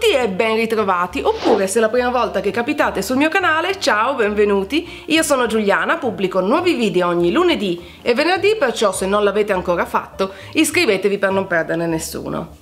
tutti e ben ritrovati, oppure se è la prima volta che capitate sul mio canale, ciao, benvenuti. Io sono Giuliana, pubblico nuovi video ogni lunedì e venerdì, perciò se non l'avete ancora fatto iscrivetevi per non perderne nessuno.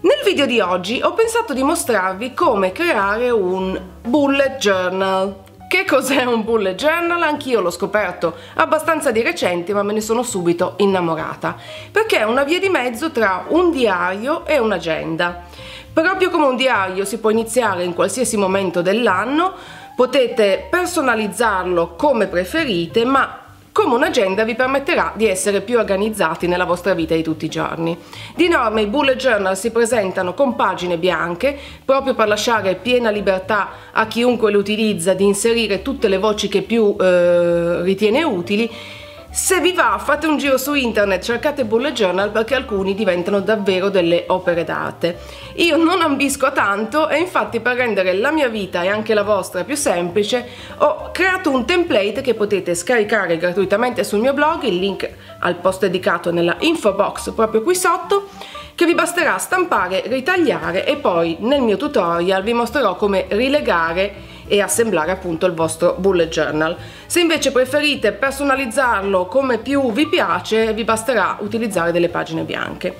Nel video di oggi ho pensato di mostrarvi come creare un bullet journal. Che cos'è un bullet journal? Anch'io l'ho scoperto abbastanza di recente, ma me ne sono subito innamorata, perché è una via di mezzo tra un diario e un'agenda. Proprio come un diario si può iniziare in qualsiasi momento dell'anno, potete personalizzarlo come preferite, ma come un'agenda vi permetterà di essere più organizzati nella vostra vita di tutti i giorni. Di norma i bullet journal si presentano con pagine bianche, proprio per lasciare piena libertà a chiunque li utilizza di inserire tutte le voci che più ritiene utili. Se vi va, fate un giro su internet, cercate bullet journal perché alcuni diventano davvero delle opere d'arte. Io non ambisco a tanto e infatti per rendere la mia vita e anche la vostra più semplice ho creato un template che potete scaricare gratuitamente sul mio blog, il link al post dedicato nella info box proprio qui sotto, che vi basterà stampare, ritagliare e poi nel mio tutorial vi mostrerò come rilegare e assemblare appunto il vostro bullet journal. Se invece preferite personalizzarlo come più vi piace, vi basterà utilizzare delle pagine bianche.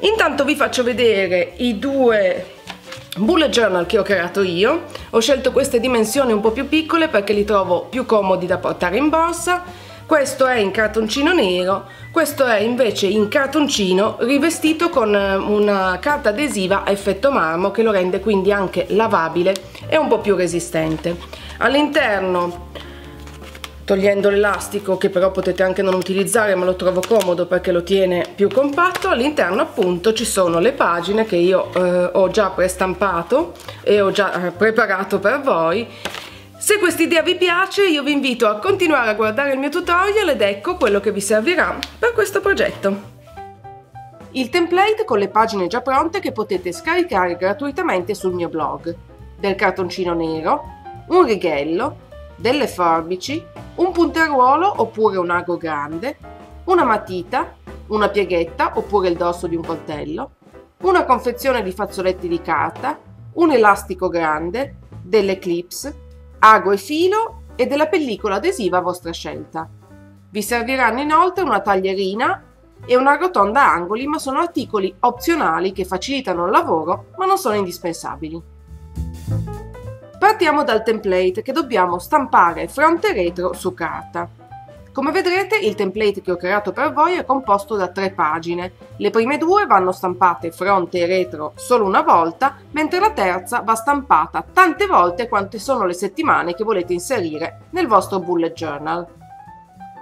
Intanto vi faccio vedere i due bullet journal che ho creato io. Ho scelto queste dimensioni un po' più piccole perché li trovo più comodi da portare in borsa. Questo è in cartoncino nero, questo è invece in cartoncino rivestito con una carta adesiva a effetto marmo che lo rende quindi anche lavabile e un po' più resistente. All'interno, togliendo l'elastico, che però potete anche non utilizzare ma lo trovo comodo perché lo tiene più compatto, all'interno appunto ci sono le pagine che io ho già prestampato e ho già preparato per voi. Se questa idea vi piace, io vi invito a continuare a guardare il mio tutorial ed ecco quello che vi servirà per questo progetto. Il template con le pagine già pronte che potete scaricare gratuitamente sul mio blog, del cartoncino nero, un righello, delle forbici, un punteruolo oppure un ago grande, una matita, una pieghetta oppure il dorso di un coltello, una confezione di fazzoletti di carta, un elastico grande, delle clips, ago e filo e della pellicola adesiva a vostra scelta. Vi serviranno inoltre una taglierina e una rotonda a angoli, ma sono articoli opzionali che facilitano il lavoro ma non sono indispensabili. Partiamo dal template che dobbiamo stampare fronte e retro su carta. Come vedrete, il template che ho creato per voi è composto da 3 pagine. Le prime 2 vanno stampate fronte e retro solo una volta, mentre la terza va stampata tante volte quante sono le settimane che volete inserire nel vostro bullet journal.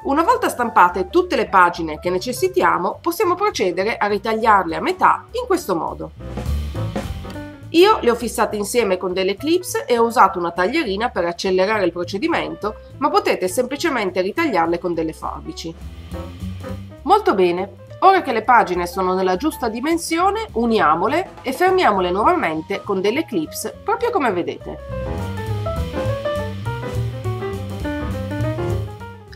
Una volta stampate tutte le pagine che necessitiamo, possiamo procedere a ritagliarle a metà in questo modo. Io le ho fissate insieme con delle clips e ho usato una taglierina per accelerare il procedimento, ma potete semplicemente ritagliarle con delle forbici. Molto bene, ora che le pagine sono nella giusta dimensione, uniamole e fermiamole nuovamente con delle clips, proprio come vedete.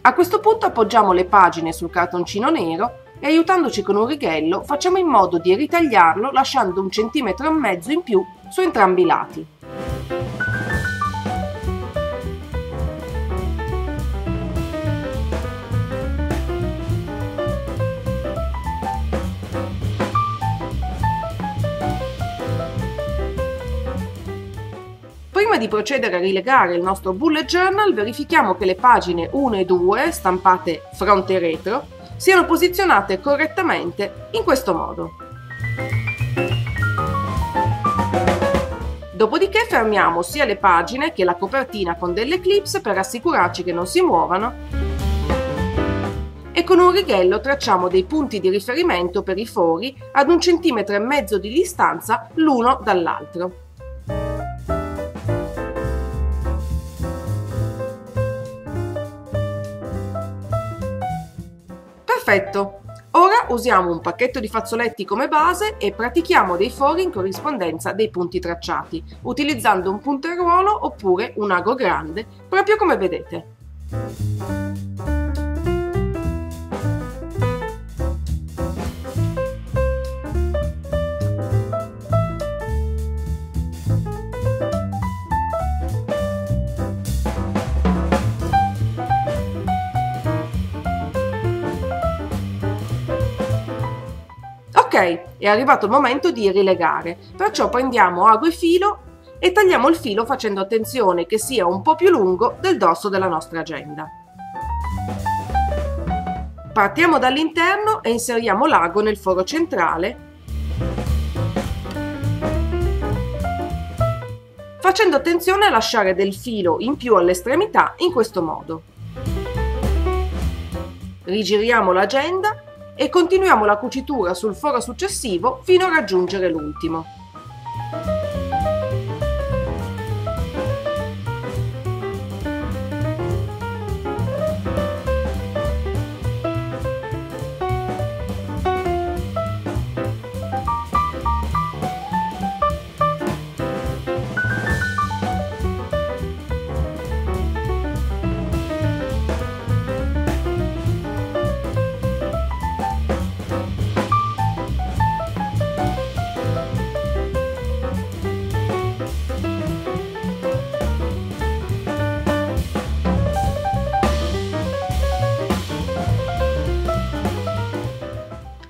A questo punto appoggiamo le pagine sul cartoncino nero e aiutandoci con un righello facciamo in modo di ritagliarlo lasciando 1,5 centimetri in più su entrambi i lati. Prima di procedere a rilegare il nostro bullet journal, verifichiamo che le pagine 1 e 2, stampate fronte e retro, siano posizionate correttamente in questo modo. Dopodiché fermiamo sia le pagine che la copertina con delle clips per assicurarci che non si muovano e con un righello tracciamo dei punti di riferimento per i fori ad 1,5 centimetri di distanza l'uno dall'altro. Perfetto! Ora usiamo un pacchetto di fazzoletti come base e pratichiamo dei fori in corrispondenza dei punti tracciati, utilizzando un punteruolo oppure un ago grande, proprio come vedete. Ok, è arrivato il momento di rilegare, perciò prendiamo ago e filo e tagliamo il filo facendo attenzione che sia un po' più lungo del dorso della nostra agenda. Partiamo dall'interno e inseriamo l'ago nel foro centrale, facendo attenzione a lasciare del filo in più all'estremità in questo modo. Rigiriamo l'agenda e continuiamo la cucitura sul foro successivo fino a raggiungere l'ultimo.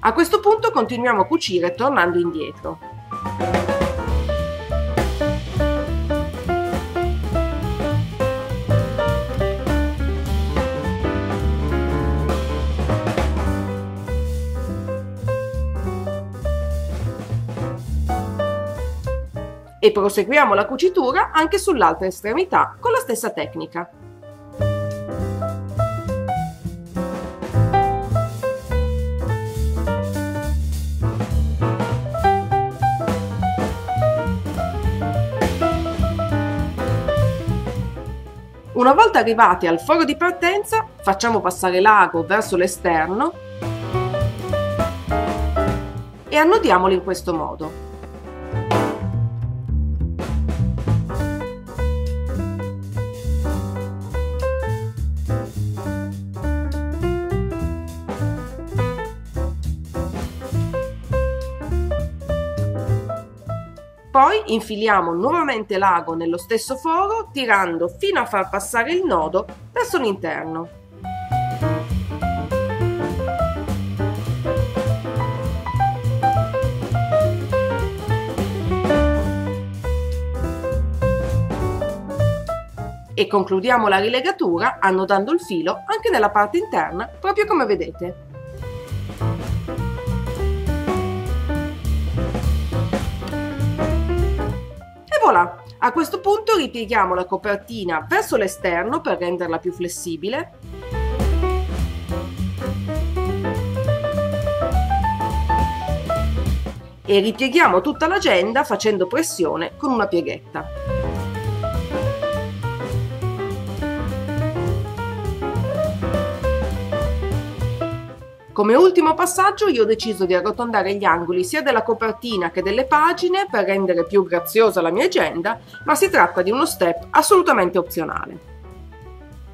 A questo punto continuiamo a cucire tornando indietro. E proseguiamo la cucitura anche sull'altra estremità con la stessa tecnica. Una volta arrivati al foro di partenza, facciamo passare l'ago verso l'esterno e annodiamolo in questo modo. Poi infiliamo nuovamente l'ago nello stesso foro, tirando fino a far passare il nodo verso l'interno. E concludiamo la rilegatura annodando il filo anche nella parte interna, proprio come vedete. Voilà. A questo punto ripieghiamo la copertina verso l'esterno per renderla più flessibile e ripieghiamo tutta l'agenda facendo pressione con una pieghetta. Come ultimo passaggio io ho deciso di arrotondare gli angoli sia della copertina che delle pagine per rendere più graziosa la mia agenda, ma si tratta di uno step assolutamente opzionale.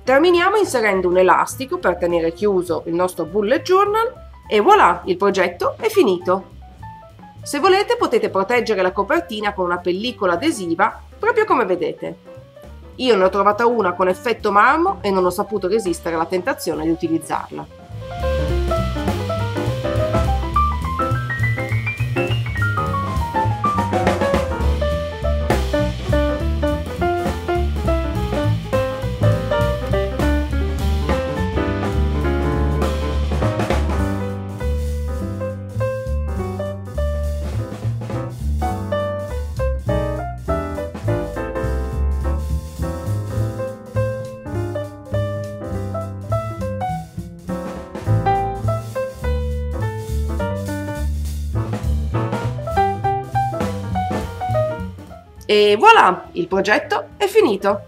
Terminiamo inserendo un elastico per tenere chiuso il nostro bullet journal e voilà, il progetto è finito! Se volete potete proteggere la copertina con una pellicola adesiva, proprio come vedete. Io ne ho trovata una con effetto marmo e non ho saputo resistere alla tentazione di utilizzarla. E voilà, il progetto è finito!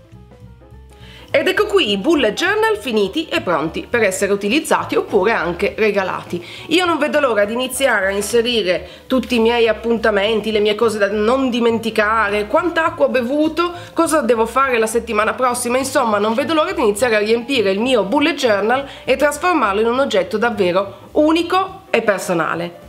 Ed ecco qui i bullet journal finiti e pronti per essere utilizzati oppure anche regalati. Io non vedo l'ora di iniziare a inserire tutti i miei appuntamenti, le mie cose da non dimenticare, quanta acqua ho bevuto, cosa devo fare la settimana prossima, insomma non vedo l'ora di iniziare a riempire il mio bullet journal e trasformarlo in un oggetto davvero unico e personale.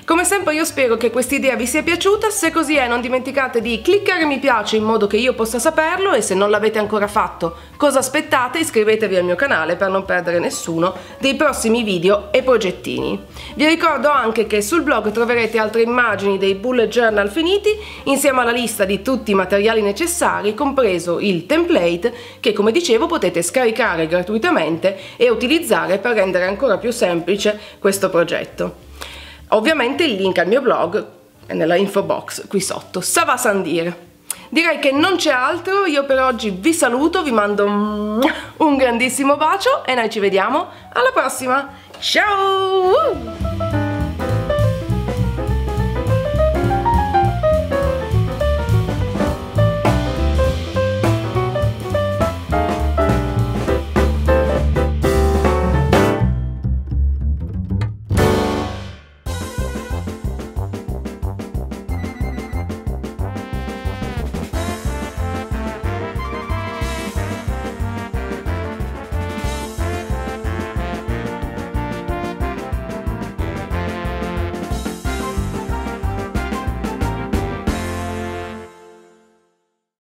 Come sempre io spero che quest'idea vi sia piaciuta, se così è non dimenticate di cliccare mi piace in modo che io possa saperlo, e se non l'avete ancora fatto cosa aspettate? Iscrivetevi al mio canale per non perdere nessuno dei prossimi video e progettini. Vi ricordo anche che sul blog troverete altre immagini dei bullet journal finiti insieme alla lista di tutti i materiali necessari, compreso il template che, come dicevo, potete scaricare gratuitamente e utilizzare per rendere ancora più semplice questo progetto. Ovviamente il link al mio blog è nella info box qui sotto. Ça va sans dire. Direi che non c'è altro, io per oggi vi saluto, vi mando un grandissimo bacio e noi ci vediamo alla prossima. Ciao!